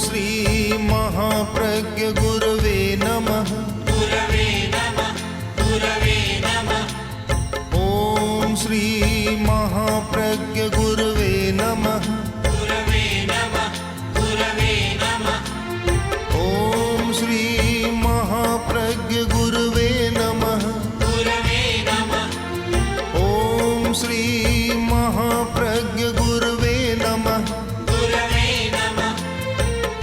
श्री महाप्रज्ञ गुरवे नमः। गुरवे नमः। गुरवे नमः। ओम श्री महाप्रज्ञ गुरवे नमः। गुरवे नमः। गुरवे नमः। ओम श्री महाप्रज्ञ गुरवे नमः। गुरवे नमः। ओम श्री महाप्रज्ञ गुरवे नमः। गुरवे नमः।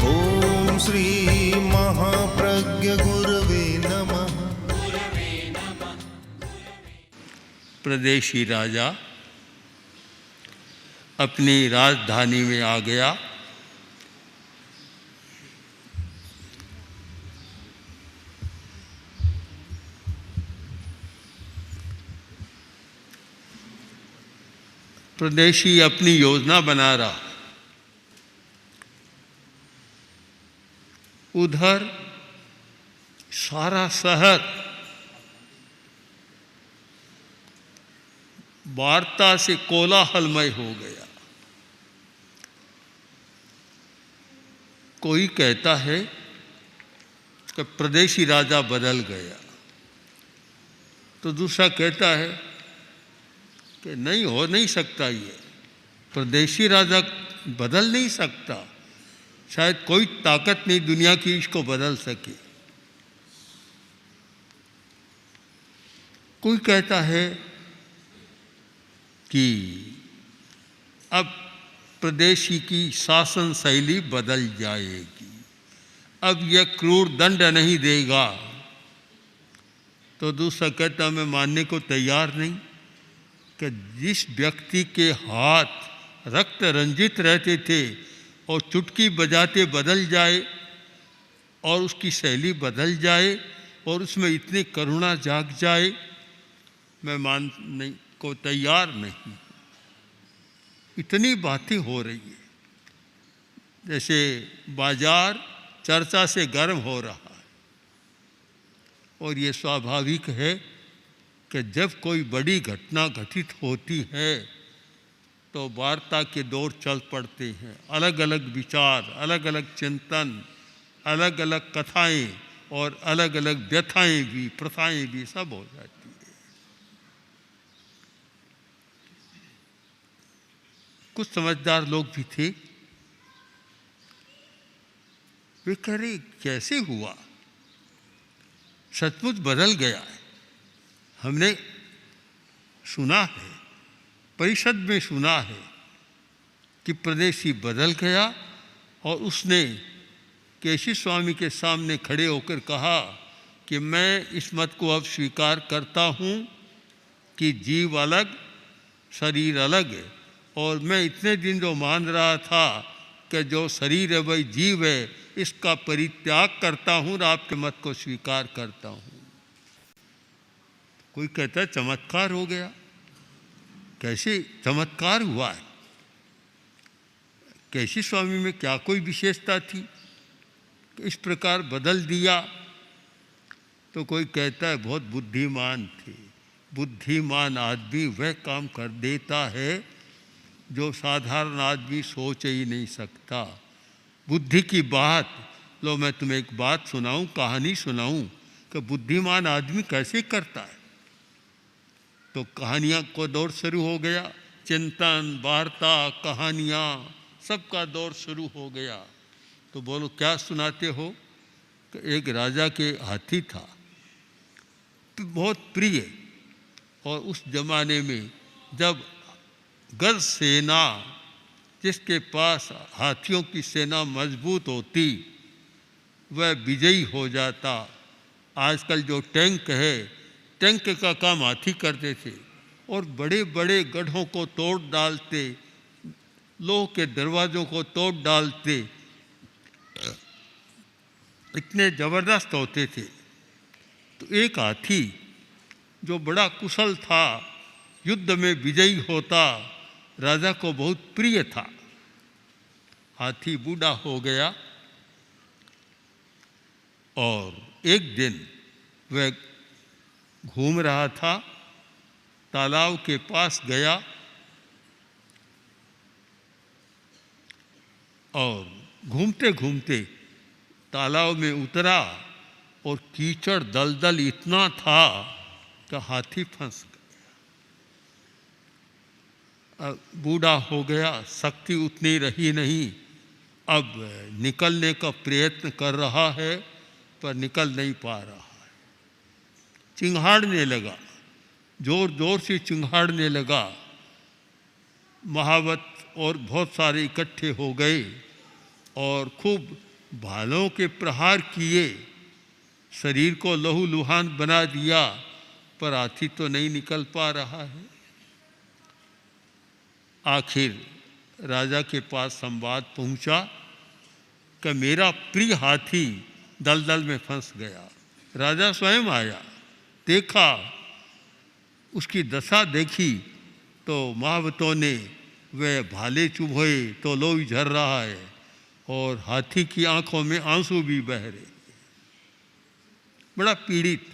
ओम श्री महाप्रज्ञ गुरवे नमः। गुरवे नमः। प्रदेशी राजा अपनी राजधानी में आ गया। प्रदेशी अपनी योजना बना रहा। उधर सारा शहर वार्ता से कोलाहलमय हो गया। कोई कहता है कि प्रदेशी राजा बदल गया, तो दूसरा कहता है कि नहीं, हो नहीं सकता, ये प्रदेशी राजा बदल नहीं सकता, शायद कोई ताकत नहीं दुनिया की इसको बदल सके। कोई कहता है कि अब प्रदेशी की शासन शैली बदल जाएगी, अब यह क्रूर दंड नहीं देगा। तो दूसरा कहता मैं मानने को तैयार नहीं कि जिस व्यक्ति के हाथ रक्त रंजित रहते थे और चुटकी बजाते बदल जाए और उसकी शैली बदल जाए और उसमें इतनी करुणा जाग जाए, मैं मानने को तैयार नहीं। इतनी बातें हो रही है जैसे बाजार चर्चा से गर्म हो रहा है। और ये स्वाभाविक है कि जब कोई बड़ी घटना घटित होती है तो वार्ता के दौर चल पड़ते हैं। अलग अलग विचार, अलग अलग चिंतन, अलग अलग कथाएं और अलग अलग व्यथाएं भी, प्रथाएं भी सब हो जाती है। कुछ समझदार लोग भी थे, वे कह रहे कैसे हुआ, सचमुच बदल गया है। हमने सुना है, परिषद में सुना है कि प्रदेशी बदल गया और उसने केशी स्वामी के सामने खड़े होकर कहा कि मैं इस मत को अब स्वीकार करता हूँ कि जीव अलग, शरीर अलग है, और मैं इतने दिन जो मान रहा था कि जो शरीर है वही जीव है, इसका परित्याग करता हूँ और आपके मत को स्वीकार करता हूँ। कोई कहता है चमत्कार हो गया। कैसे चमत्कार हुआ है? केशी स्वामी में क्या कोई विशेषता थी कि इस प्रकार बदल दिया? तो कोई कहता है बहुत बुद्धिमान थे। बुद्धिमान आदमी वह काम कर देता है जो साधारण आदमी सोच ही नहीं सकता। बुद्धि की बात, लो मैं तुम्हें एक बात सुनाऊं, कहानी सुनाऊं कि बुद्धिमान आदमी कैसे करता है। तो कहानियाँ को दौर शुरू हो गया, चिंतन, वार्ता, कहानियाँ, सबका दौर शुरू हो गया। तो बोलो क्या सुनाते हो? कि एक राजा के हाथी था, बहुत प्रिय, और उस जमाने में जब गज सेना, जिसके पास हाथियों की सेना मजबूत होती, वह विजयी हो जाता। आजकल जो टैंक है, टैंक का काम हाथी करते थे और बड़े बड़े गढ़ों को तोड़ डालते, लोह के दरवाज़ों को तोड़ डालते, इतने ज़बरदस्त होते थे। तो एक हाथी जो बड़ा कुशल था, युद्ध में विजयी होता, राजा को बहुत प्रिय था। हाथी बूढ़ा हो गया और एक दिन वह घूम रहा था, तालाब के पास गया और घूमते घूमते तालाब में उतरा और कीचड़ दलदल इतना था कि हाथी फंस गया। अब बूढ़ा हो गया, शक्ति उतनी रही नहीं, अब निकलने का प्रयत्न कर रहा है पर निकल नहीं पा रहा है। चिंघाड़ने लगा, जोर जोर से चिंघाड़ने लगा। महावत और बहुत सारे इकट्ठे हो गए और खूब भालों के प्रहार किए, शरीर को लहूलुहान बना दिया, पर हाथी तो नहीं निकल पा रहा है। आखिर राजा के पास संवाद पहुंचा कि मेरा प्रिय हाथी दलदल में फंस गया। राजा स्वयं आया, देखा, उसकी दशा देखी तो महावतों ने वह भाले चुभोए तो लोही झर रहा है और हाथी की आंखों में आंसू भी बह रहे। बड़ा पीड़ित,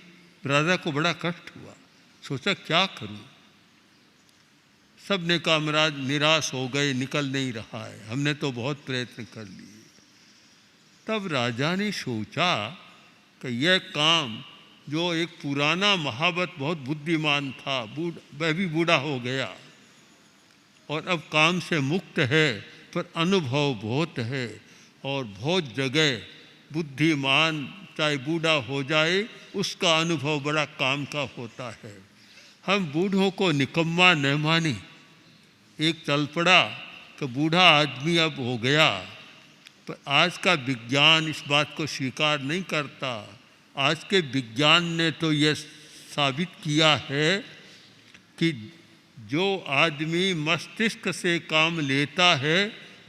राजा को बड़ा कष्ट हुआ। सोचा क्या करूं। सब ने कहा महाराज निराश हो गए, निकल नहीं रहा है, हमने तो बहुत प्रयत्न कर लिए। तब राजा ने सोचा कि यह काम, जो एक पुराना महावत बहुत बुद्धिमान था, वह भी बूढ़ा हो गया और अब काम से मुक्त है, पर अनुभव बहुत है और बहुत जगह बुद्धिमान चाहे बूढ़ा हो जाए उसका अनुभव बड़ा काम का होता है। हम बूढ़ों को निकम्मा न माने। एक चल पड़ा कि बूढ़ा आदमी अब हो गया, पर आज का विज्ञान इस बात को स्वीकार नहीं करता। आज के विज्ञान ने तो यह साबित किया है कि जो आदमी मस्तिष्क से काम लेता है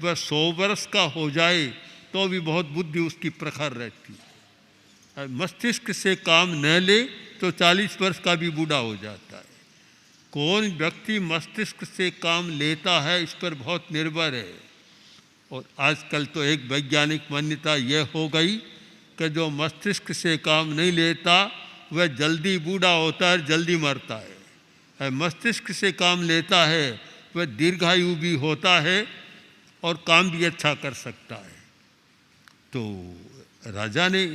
वह 100 वर्ष का हो जाए तो भी बहुत बुद्धि उसकी प्रखर रहती है। मस्तिष्क से काम न ले तो 40 वर्ष का भी बूढ़ा हो जाता है। कौन व्यक्ति मस्तिष्क से काम लेता है इस पर बहुत निर्भर है। और आजकल तो एक वैज्ञानिक मान्यता यह हो गई कि जो मस्तिष्क से काम नहीं लेता वह जल्दी बूढ़ा होता है, जल्दी मरता है। मस्तिष्क से काम लेता है वह दीर्घायु भी होता है और काम भी अच्छा कर सकता है। तो राजा ने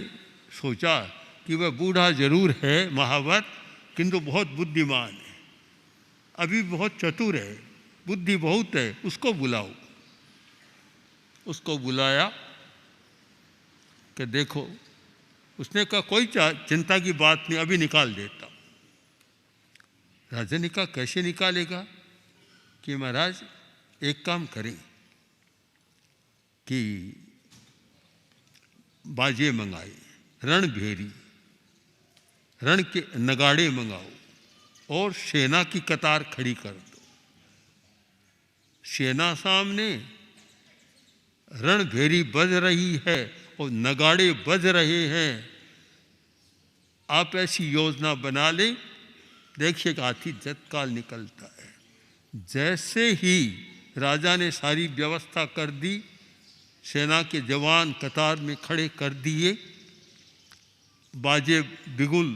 सोचा कि वह बूढ़ा जरूर है महावत, किंतु बहुत बुद्धिमान है, अभी बहुत चतुर है, बुद्धि बहुत है, उसको बुलाओ। उसको बुलाया कि देखो, उसने कहा कोई चिंता की बात नहीं, अभी निकाल देता। राजा ने कहा कैसे निकालेगा? कि महाराज एक काम करें कि बाजे मंगाए, रणभेरी, रण के नगाड़े मंगाओ और सेना की कतार खड़ी कर दो। सेना सामने, रणभेरी बज रही है और नगाड़े बज रहे हैं। आप ऐसी योजना बना लें, देखिए हाथी तत्काल निकलता है। जैसे ही राजा ने सारी व्यवस्था कर दी, सेना के जवान कतार में खड़े कर दिए, बाजे बिगुल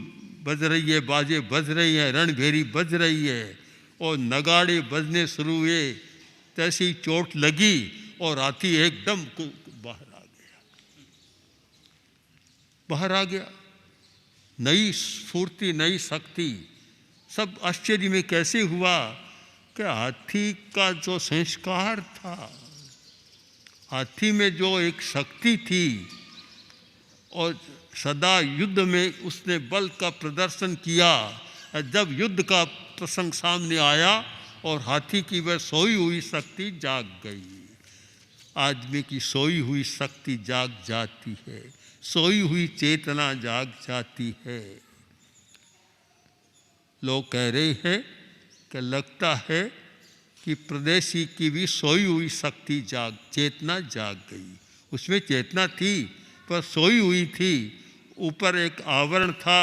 बज रही है, बाजे बज रही है, रणभेरी बज रही है और नगाड़े बजने शुरू हुए। तैसी चोट लगी और हाथी एकदम बाहर आ गया। बाहर आ गया, नई स्फूर्ति, नई शक्ति। सब आश्चर्य में कैसे हुआ कि हाथी का जो संस्कार था, हाथी में जो एक शक्ति थी और सदा युद्ध में उसने बल का प्रदर्शन किया, जब युद्ध का प्रसंग सामने आया और हाथी की वह सोई हुई शक्ति जाग गई। आदमी की सोई हुई शक्ति जाग जाती है, सोई हुई चेतना जाग जाती है। लोग कह रहे हैं कि लगता है कि प्रदेशी की भी सोई हुई शक्ति चेतना जाग गई। उसमें चेतना थी पर सोई हुई थी। ऊपर एक आवरण था,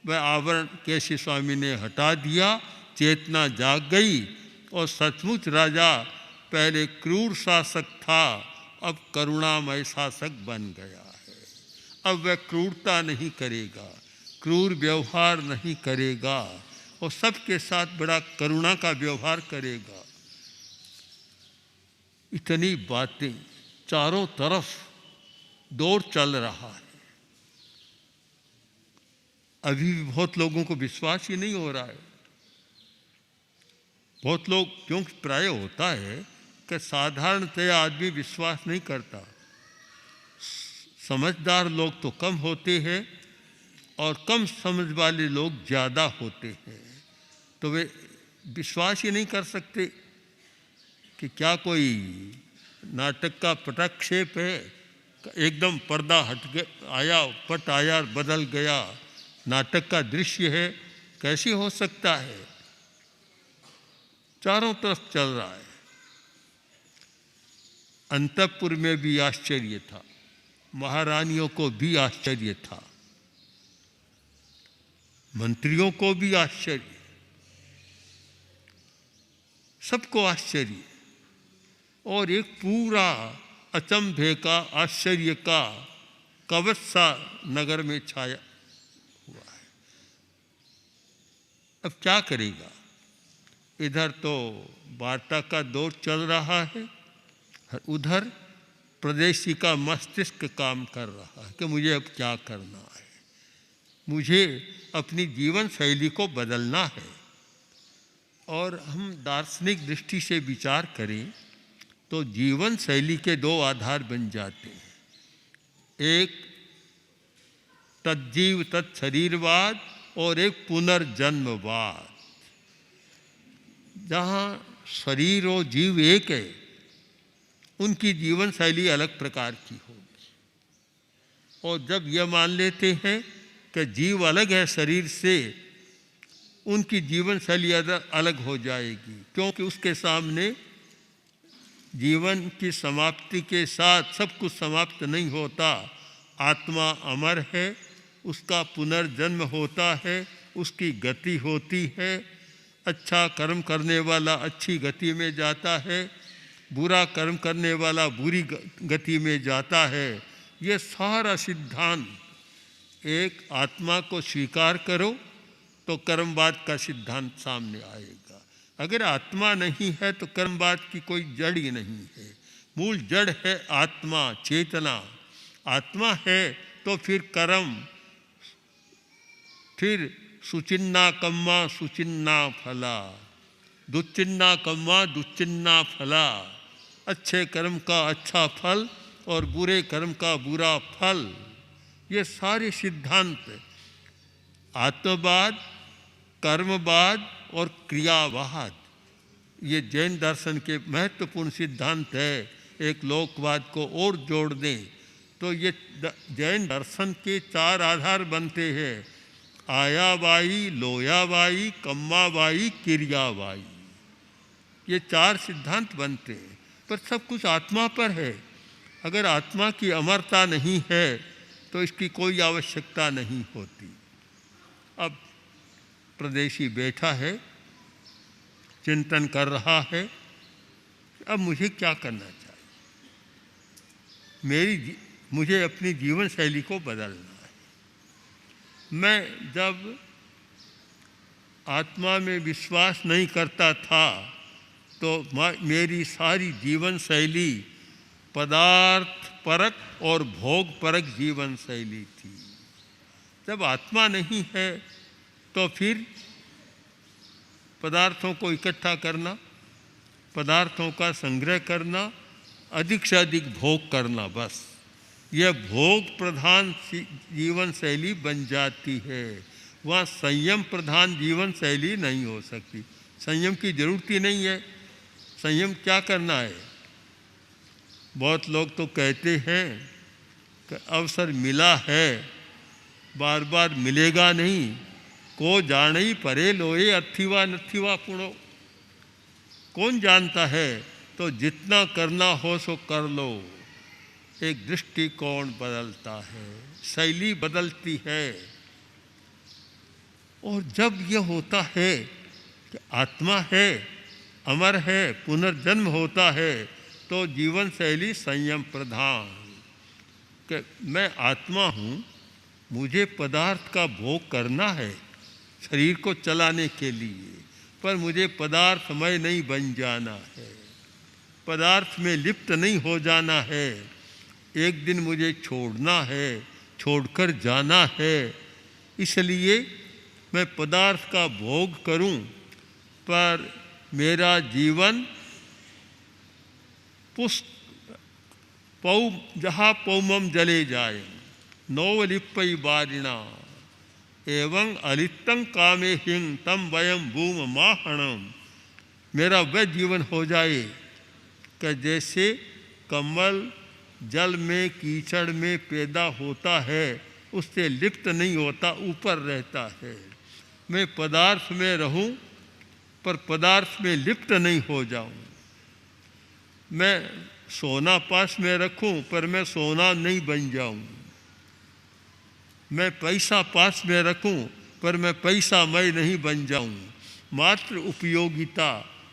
वह आवरण केशव स्वामी ने हटा दिया, चेतना जाग गई और सचमुच राजा पहले क्रूर शासक था, अब करुणामय शासक बन गया है। अब वह क्रूरता नहीं करेगा, क्रूर व्यवहार नहीं करेगा और सबके साथ बड़ा करुणा का व्यवहार करेगा। इतनी बातें चारों तरफ दौर चल रहा है। अभी भी बहुत लोगों को विश्वास ही नहीं हो रहा है। बहुत लोग, क्योंकि प्राय होता है कि साधारणतया आदमी विश्वास नहीं करता, समझदार लोग तो कम होते हैं और कम समझ वाले लोग ज़्यादा होते हैं, तो वे विश्वास ही नहीं कर सकते कि क्या कोई नाटक का पटाक्षेप है, एकदम पर्दा हट गया, आया पट आया बदल गया, नाटक का दृश्य है, कैसे हो सकता है। चारों तरफ चल रहा है। अंतःपुर में भी आश्चर्य था, महारानियों को भी आश्चर्य था, मंत्रियों को भी आश्चर्य, सबको आश्चर्य, और एक पूरा अचंभे का, आश्चर्य का कवच सा नगर में छाया हुआ है। अब क्या करेगा? इधर तो वार्ता का दौर चल रहा है, उधर प्रदेशी का मस्तिष्क काम कर रहा है कि मुझे अब क्या करना है, मुझे अपनी जीवन शैली को बदलना है। और हम दार्शनिक दृष्टि से विचार करें तो जीवन शैली के दो आधार बन जाते हैं, एक तज्जीव तत्शरीरवाद और एक पुनर्जन्मवाद। जहाँ शरीर और जीव एक है, उनकी जीवन शैली अलग प्रकार की होगी। और जब यह मान लेते हैं कि जीव अलग है शरीर से, उनकी जीवन शैली अलग हो जाएगी, क्योंकि उसके सामने जीवन की समाप्ति के साथ सब कुछ समाप्त नहीं होता। आत्मा अमर है, उसका पुनर्जन्म होता है, उसकी गति होती है। अच्छा कर्म करने वाला अच्छी गति में जाता है, बुरा कर्म करने वाला बुरी गति में जाता है। ये सारा सिद्धांत, एक आत्मा को स्वीकार करो तो कर्मवाद का सिद्धांत सामने आएगा। अगर आत्मा नहीं है तो कर्मवाद की कोई जड़ ही नहीं है। मूल जड़ है आत्मा, चेतना। आत्मा है तो फिर कर्म, फिर सुचिन्ना कम्मा सुचिन्ना फला, दुश्चिन्ना कम्मा दुश्चिन्ना फला। अच्छे कर्म का अच्छा फल और बुरे कर्म का बुरा फल। ये सारे सिद्धांत आत्मवाद, कर्मवाद और क्रियावाद, ये जैन दर्शन के महत्वपूर्ण सिद्धांत है। एक लोकवाद को और जोड़ दें तो ये जैन दर्शन के चार आधार बनते हैं, आयावाई, लोयावाई, कम्मावाई, क्रियावाई। ये चार सिद्धांत बनते हैं, पर सब कुछ आत्मा पर है। अगर आत्मा की अमरता नहीं है तो इसकी कोई आवश्यकता नहीं होती। अब प्रदेशी बैठा है, चिंतन कर रहा है, अब मुझे क्या करना चाहिए। मुझे अपनी जीवन शैली को बदलना है। मैं जब आत्मा में विश्वास नहीं करता था तो मेरी सारी जीवन शैली पदार्थ परक और भोग परक जीवन शैली थी। जब आत्मा नहीं है तो फिर पदार्थों को इकट्ठा करना, पदार्थों का संग्रह करना, अधिक से अधिक भोग करना, बस यह भोग प्रधान जीवन शैली बन जाती है। वहाँ संयम प्रधान जीवन शैली नहीं हो सकती। संयम की जरूरत ही नहीं है। संयम क्या करना है? बहुत लोग तो कहते हैं कि अवसर मिला है, बार बार मिलेगा नहीं, को जाने परे लोए अथिवा नथिवा पुणो। कौन जानता है? तो जितना करना हो सो कर लो। एक दृष्टिकोण बदलता है, शैली बदलती है। और जब यह होता है कि आत्मा है, अमर है, पुनर्जन्म होता है, तो जीवन शैली संयम प्रधान। कि मैं आत्मा हूँ, मुझे पदार्थ का भोग करना है शरीर को चलाने के लिए, पर मुझे पदार्थमय नहीं बन जाना है। पदार्थ में लिप्त नहीं हो जाना है। एक दिन मुझे छोड़ना है, छोड़कर जाना है। इसलिए मैं पदार्थ का भोग करूं, पर मेरा जीवन जहाँ पौमम जले जाए नौवलिप्पई बारिणा एवं अलिप्तं कामे हिंग तम वयम भूम माहणम। मेरा वह जीवन हो जाए कि जैसे कमल जल में कीचड़ में पैदा होता है, उससे लिप्त नहीं होता, ऊपर रहता है। मैं पदार्थ में रहूं, पर पदार्थ में लिप्त नहीं हो जाऊं। मैं सोना पास में रखूं, पर मैं सोना नहीं बन जाऊं। मैं पैसा पास में रखूं, पर मैं पैसामय नहीं बन जाऊं। मात्र उपयोगिता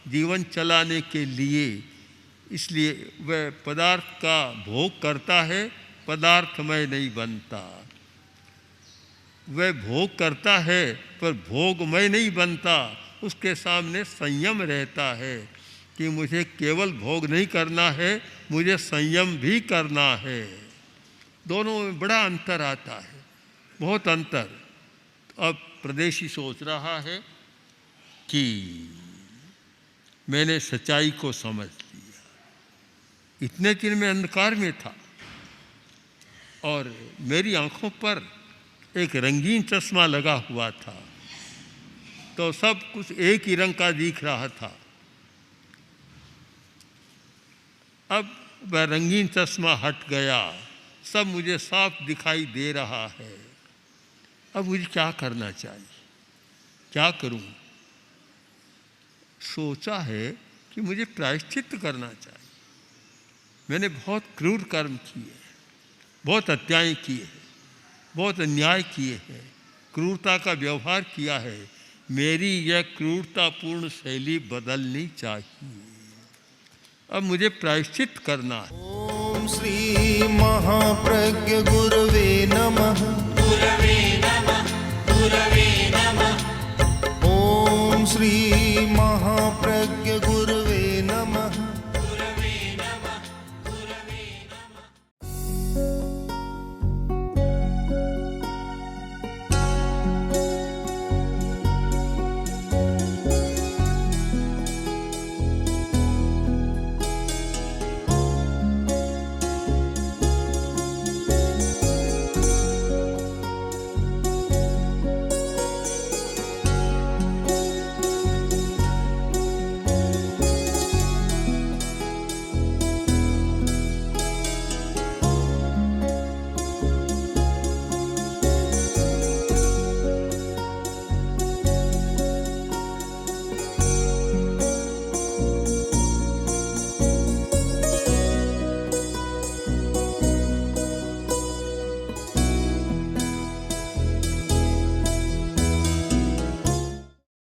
जीवन चलाने के लिए, इसलिए वह पदार्थ का भोग करता है, पदार्थमय नहीं बनता। वह भोग करता है पर भोगमय नहीं बनता। उसके सामने संयम रहता है कि मुझे केवल भोग नहीं करना है, मुझे संयम भी करना है। दोनों में बड़ा अंतर आता है, बहुत अंतर। अब प्रदेशी सोच रहा है कि मैंने सच्चाई को समझ लिया। इतने दिन में अंधकार में था और मेरी आंखों पर एक रंगीन चश्मा लगा हुआ था, तो सब कुछ एक ही रंग का दिख रहा था। अब वह रंगीन चश्मा हट गया, सब मुझे साफ दिखाई दे रहा है। अब मुझे क्या करना चाहिए, क्या करूं? सोचा है कि मुझे प्रायश्चित करना चाहिए। मैंने बहुत क्रूर कर्म किए, बहुत अन्याय किए हैं, बहुत अन्याय किए हैं, क्रूरता का व्यवहार किया है। मेरी यह क्रूरतापूर्ण शैली बदलनी चाहिए। अब मुझे प्रायश्चित करना है। ओम श्री महाप्रज्ञ गुरवे नमः। गुरवे नमः गुरवे नमः ओम श्री महाप्रज्ञ